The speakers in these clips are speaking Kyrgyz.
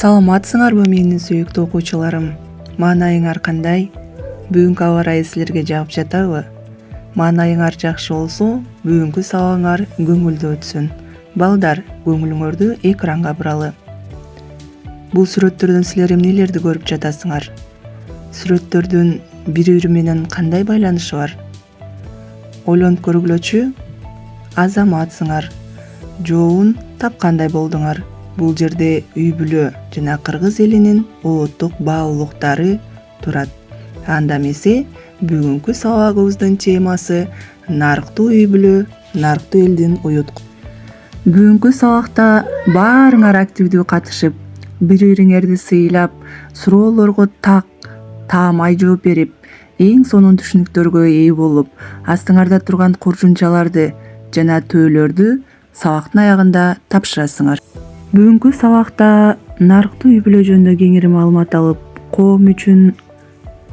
Саламатсыңарбы менин сүйүктүү окуучуларым? Маанайыңар кандай? Бүгүнкү аба ырайы силерге жагып жатабы? Маанайыңар жакшы болсо, бүгүнкү сабагыңар көңүлдүү өтсүн. Балдар, көңүлүңөрдү экранга буралы. Бул сүрөттөрдөн силер эмнелерди көрүп жатасыңар? Сүрөттөрдүн бири-бири менен кандай байланышы бар? Ойлонуп көргүлөчү. Азаматсыңар, жообун тапкандай болдуңар. Бул жерде үй бүлө жана кыргыз элинин улуттук баалуулуктары турат. Анда эмесе бүгүнкү сабагыбыздын темасы нарыктуу үй бүлө, нарыктуу элдин уют. Бүгүнкү сабакта баарыңар активдүү катышып, бири-бириңерди сыйлап, суроолорго таамай жооп берип, эң сонун түшүнүктөргө ээ болуп, астыңарда турган куржунчаларды жана төөлөрдү сабактын аягында тапшырасыңар. Бүгүнкү сабакта нарыктуу үй бүлө жөнүндө кеңири маалымат алып, коом үчүн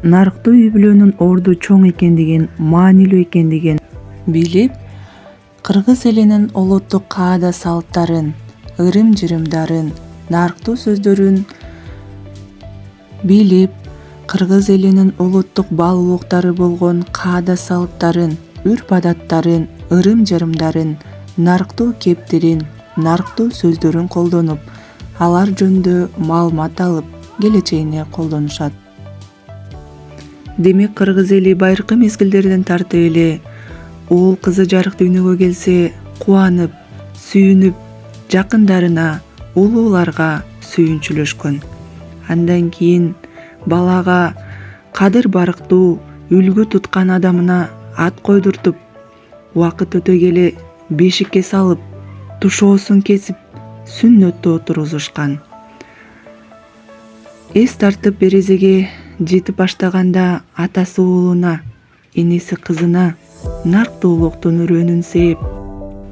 нарыктуу үй бүлөнүн орду чоң экендигин, маанилүү экендигин билип, кыргыз элинин улуттук каада-салттарын, ырым-жырымдарын, нарыктуу сөздөрүн билип, кыргыз элинин улуттук баалуулуктары болгон каада-салттарын, үрп-адаттарын, ырым-жырымдарын, нарыктуу кептерин, нарыктуу сөздөрүн колдонуп, алар жөнүндө маалымат алып, келечегине колдонушат. Демек кыргыз эли байыркы мезгилдерден тартып эле уул кызы жарык дүйнөгө келсе кубанып, сүйүнүп, жакындарына, улууларга сүйүнчүлөшкөн. Андан кийин балага кадыр барктуу, үлгү туткан адамына ат койдуртуп, убакыт өтө келе бешикке салып, тушоосун кесип, сүннөттү отургузушкан. Эс тартып березеге жетип баштаганда атасы уулуна, энеси кызына нарктуулуктун үрөөнүн сээп,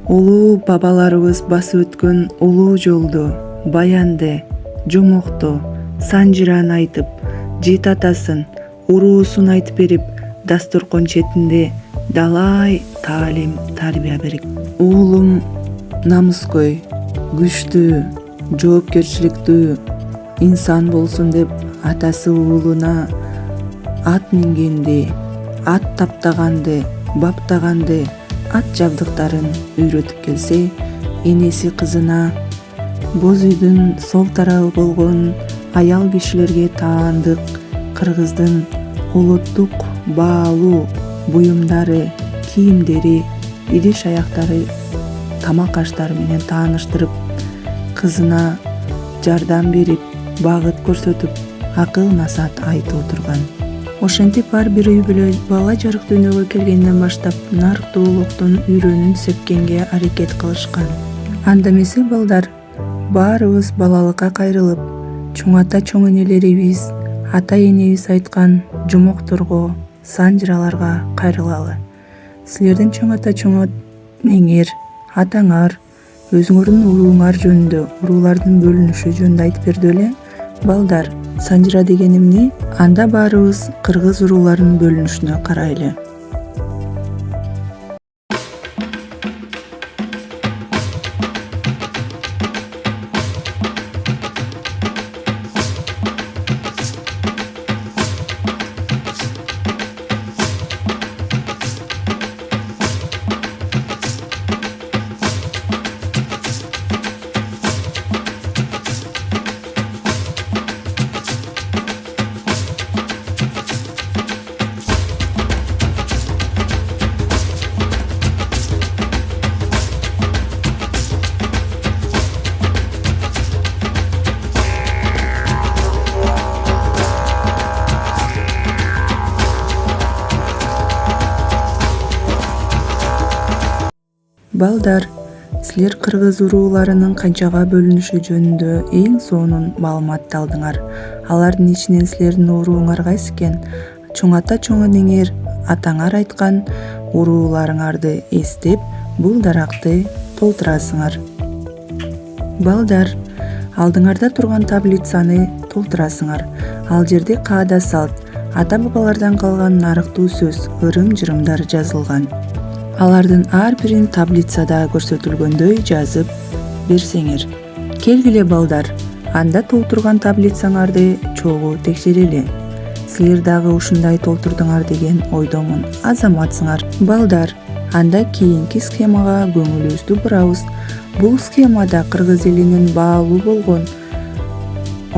улуу бабаларыбыз басып өткөн улуу жолду, баянды, жомокту, санжыраны айтып, жети атасын, уруусун айтып берип, дасторкон четинде далай таалим, тарбия берип, уулум намыскөй, күчтүү, жоопкерчиликтүү инсан болсун деп атасы уулуна ат мингенди, ат таптаганды, баптаганды, ат жабдыктарын үйрөтүп келсе, энеси кызына боз үйдүн сол тарабы болгон аял кишилерге таандык кыргыздын улуттук баалуу буюмдары, кийимдери, идиш аяктары, тамак аштары менен тааныштырып, кызына жардам берип, багыт көрсөтүп, акыл насаат айтып отурган. Ошентип ар бир үй бүлө бала жарык дүйнөгө келгенден баштап нарктуулуктун үйрөнүн сепкенге аракет кылышкан. Анда эмесе балдар, баарыбыз балалыкка кайрылып, чоң ата чоң энелерибиз, ата энебиз айткан жомокторго, санжыраларга кайрылалы. Силердин чоң ата чоң энеңер, атаңар өзүңөрдүн урууңар жөнүндө, уруулардын бөлүнүшү жөнүндө айтып берди беле? Балдар, санжыра деген эмне? Анда баарыбыз кыргыз урууларынын бөлүнүшүнө карайлы. Балдар, силер кыргыз урууларынын канчага бөлүнүшү жөнүндө эң сонун маалыматты алдыңар. Алардын ичинен силердин урууңар кайсы экен? Чоң ата чоң энеңер, атаңар айткан урууларыңарды эстеп, бул даракты толтурасыңар. Балдар, алдыңарда турган таблицаны толтурасыңар. Ал жерде каада-салт, ата-бабалардан калган нарыктуу сөз, ырым-жырымдар жазылган. Алардын ар бирин таблицада көрсөтүлгөндөй жазып берсеңер. Келгиле балдар, Анда толтурган таблицаңарды чогуу текшерели. Силер дагы ушундай толтурдуңар деген ойдомун. Азаматсыңар. Балдар, анда кийинки схемага көңүлүбүздү бурабыз. Бул схемада кыргыз элинин баалуу болгон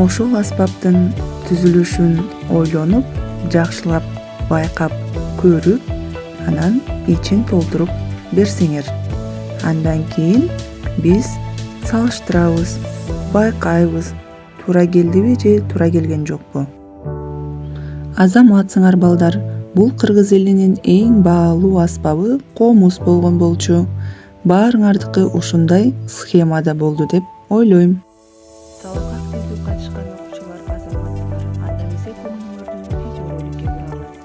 ошол аспаптын түзүлүшүн ойлонуп, жакшылап байкап көрүп, анан ичин толтуруп берсеңер. Андан кийин биз салыштырабыз, байкайбыз, туура келдиби же туура келген жокпу. Азаматсыңар балдар, бул кыргыз элинин эң баалуу аспабы комуз болгон болчу. Баарыңардыкы ушундай схемада болду деп ойлойм. Сабакка активдүү катышкан окуучулар азаматсыңар. Анда эмесе көңүлүңөрдү видеороликке бурабыз.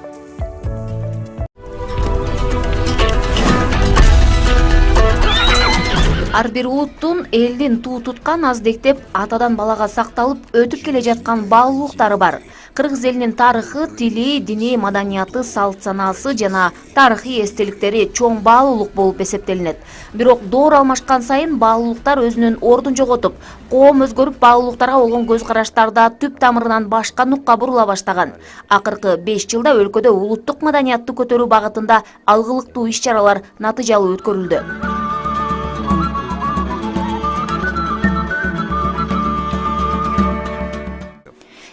Ар бир улуттун элдин туу туткан аздектеп атадан балага сакталып өтүп келе жаткан баалуулуктары бар. Кыргыз элинин тарыхы, тили, дини, маданияты, салт санаасы жана тарыхый эстеликтери чоң баалуулук болуп эсептелинет. Бирок доор алмашкан сайын баалуулуктар өзүнүн ордун жоготуп, коом өзгөрүп, баалуулуктарга болгон көз караштар да түп тамырынан башка нукка бурула баштаган. Акыркы 5 жылда өлкөдө улуттук маданиятты көтөрүү багытында алгылыктуу иш-чаралар натыйжалуу өткөрүлдү.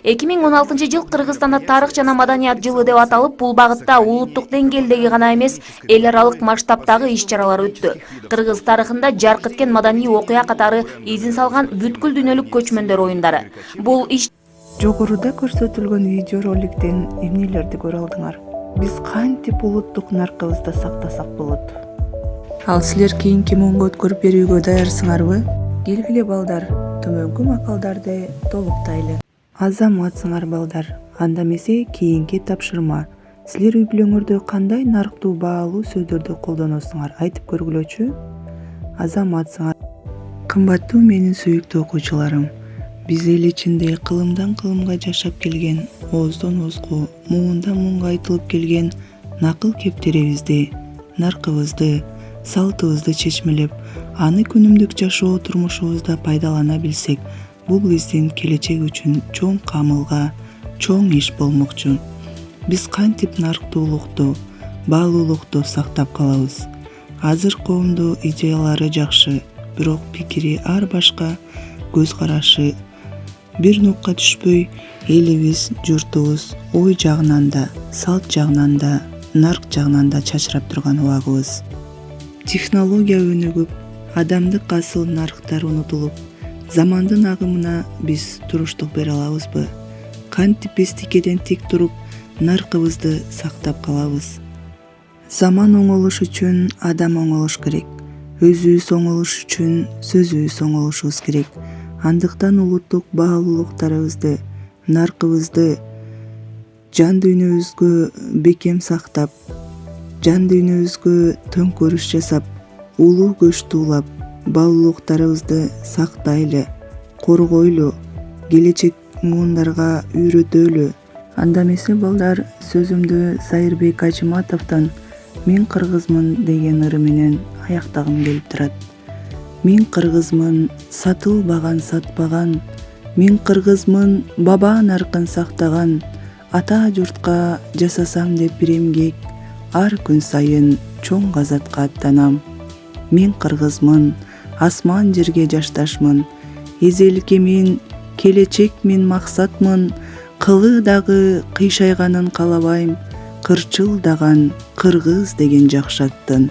2016 жыл Кыргызстанда тарых жана маданият жылы деп аталып, бул багытта улуттук деңгээлдеги гана эмес, эл аралык масштабтагы иш-чаралар өттү. Кыргыз тарыхында жарк эткен маданий окуя катары изин салган бүткүл дүйнөлүк көчмөндөр оюндары. Бул иш Жогоруда көрсөтүлгөн видеороликтен эмнелерди көрө алдыңар? Биз кантип улуттук наркыбызды сактасак болот? Ал силер кийинки муунга өткөрүп берүүгө даярсыңарбы? Келгиле балдар, төмөнкү макалдарды толуктайлы. Азаматсыңар балдар, анда эмесе кийинки тапшырма. Силер үй бүлөңөрдө кандай нарктуу баалуу сөздөрдү колдоносуңар, айтып көргүлөчү. Азаматсыңар. Кымбаттуу менин сүйүктүү окуучуларым, биз эл ичинде кылымдан кылымга жашап келген, ооздон оозго, муундан муунга айтылып келген накыл кептерибизди, наркыбызды, салтыбызды чечмелеп, аны күнүмдүк жашоо турмушубузда пайдалана билсек, бул биздин келечек үчүн чоң камылга, чоң иш болмокчу. Биз кантип нарктуулукту, баалуулукту сактап калабыз? Азыр коомдо идеялары жакшы, бирок пикири ар башка, көз карашы бир нукка түшпөй, элибиз, журтубуз ой жагынан да, салт жагынан да, нарк жагынан да чачырап турган убагыбыз. Технология өнүгүп, адамдык асыл нарктар унутулуп, замандын агымына биз туруштук бере алабызбы? Кантип биз тикеден тик туруп, наркыбызды сактап калабыз? Заман оңолуш үчүн адам оңолуш керек. Өзүбүз оңолуш үчүн сөзүбүз оңолушубуз керек. Андыктан улуттук баалуулуктарыбызды, наркыбызды жан дүйнөбүзгө бекем сактап, жан дүйнөбүзгө төңкөрүш жасап, улуу көч туулап, баалуулуктарыбызды сактайлы, коргойлу, келечек муундарга үйрөтөлү. Анда эмесе балдар, сөзүмдү Зайырбек Ажыматовдун "Мен кыргызмын" деген ыры менен аяктагым келип турат. Мен кыргызмын, сатылбаган, сатпаган. Мен кыргызмын, баба наркын сактаган. Ата журтка жасасам деп бир эмгек, ар күн сайын чоң газатка аттанам. Мен кыргызмын, асман жерге жашташмын. Эзеликке мен, келечек мен максатмын. Кылы дагы кыйшайганын каалабайм. Кырчылдаган кыргыз деген жакшы аттын.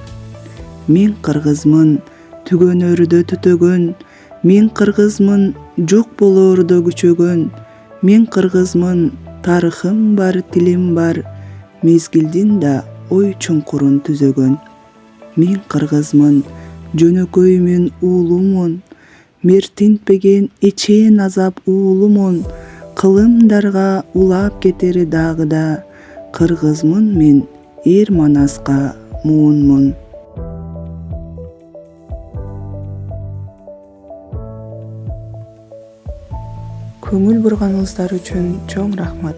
Мен кыргызмын, түгөнөрүдө түтөгөн. Мен кыргызмын, жок болоорудо күчөгөн. Мен кыргызмын, тарыхым бар, тилим бар. Мезгилдин да ой чуңкурун түзөгөн. Мен кыргызмын, жөнөкөймүн, уулумун. Мертинтпеген эчен азап уулумун. Кылымдарга улап кетери дагы да. Кыргызмын мен, эр манаска муунмун. Көңүл бурганыңыздар үчүн чоң рахмат.